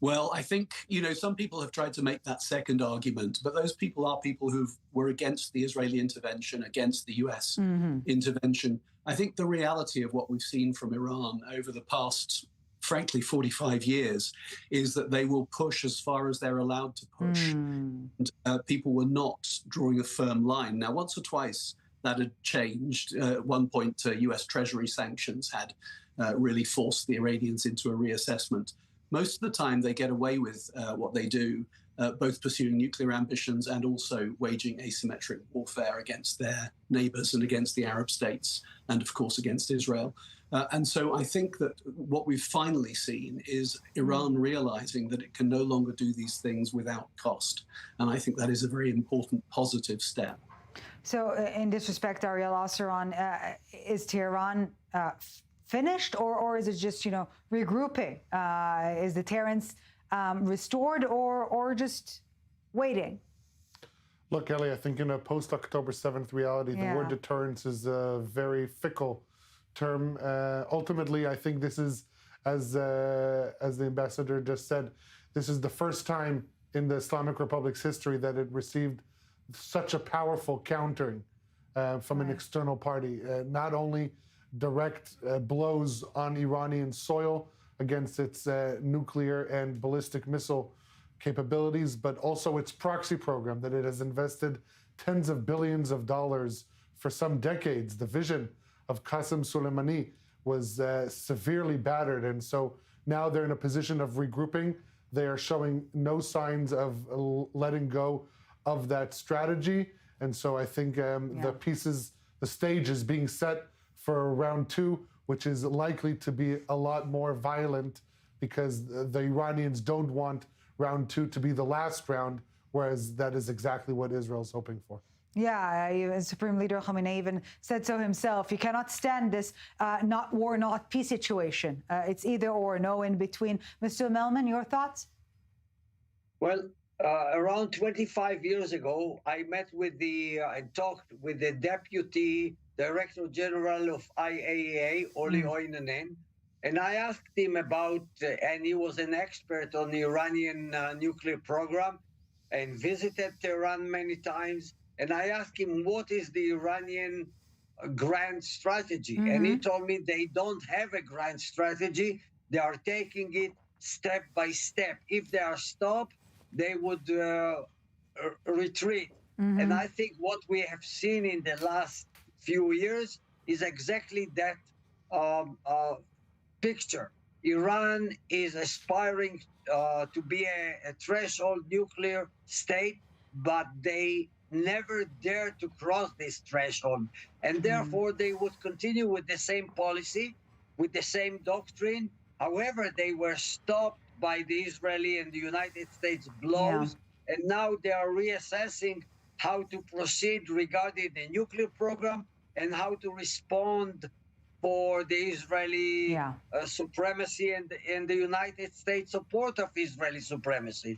Well, I think, some people have tried to make that second argument, but those people are people who were against the Israeli intervention, against the US intervention. I think the reality of what we've seen from Iran over the past, frankly, 45 years is that they will push as far as they're allowed to push. And, people were not drawing a firm line. Now, once or twice, that had changed. At one point, US Treasury sanctions had really forced the Iranians into a reassessment. Most of the time, they get away with what they do, both pursuing nuclear ambitions and also waging asymmetric warfare against their neighbors and against the Arab states, and of course against Israel. And so I think that what we've finally seen is Iran realizing that it can no longer do these things without cost. And I think that is a very important positive step. So in this respect, Ariel Osseron, is Tehran finished, or is it just, regrouping? Is the deterrence restored, or just waiting? Look, Ellie, I think in a post-October 7th reality, the word deterrence is a very fickle term. Ultimately, I think this is, as the ambassador just said, this is the first time in the Islamic Republic's history that it received such a powerful countering from an external party. Not only direct blows on Iranian soil against its nuclear and ballistic missile capabilities, but also its proxy program that it has invested tens of billions of dollars for some decades. The vision of Qasem Soleimani was severely battered, and so now they're in a position of regrouping. They are showing no signs of letting go of that strategy, and so I think the stage is being set for round two, which is likely to be a lot more violent because the Iranians don't want round two to be the last round, whereas that is exactly what Israel's hoping for. Yeah, Supreme Leader Khamenei even said so himself. You cannot stand this not war, not peace situation. It's either or, no in between. Mr. Melman, your thoughts? Well, around 25 years ago, I talked with the Deputy Director General of IAEA, Olli Oinonen, and I asked him about, and he was an expert on the Iranian nuclear program and visited Tehran many times. And I asked him, what is the Iranian grand strategy? And he told me they don't have a grand strategy. They are taking it step by step. If they are stopped, they would retreat. And I think what we have seen in the last few years is exactly that picture. Iran is aspiring to be a threshold nuclear state, but they never dare to cross this threshold. And therefore, they would continue with the same policy, with the same doctrine. However, they were stopped by the Israeli and the United States blows, and now they are reassessing how to proceed regarding the nuclear program and how to respond for the Israeli supremacy and the United States support of Israeli supremacy.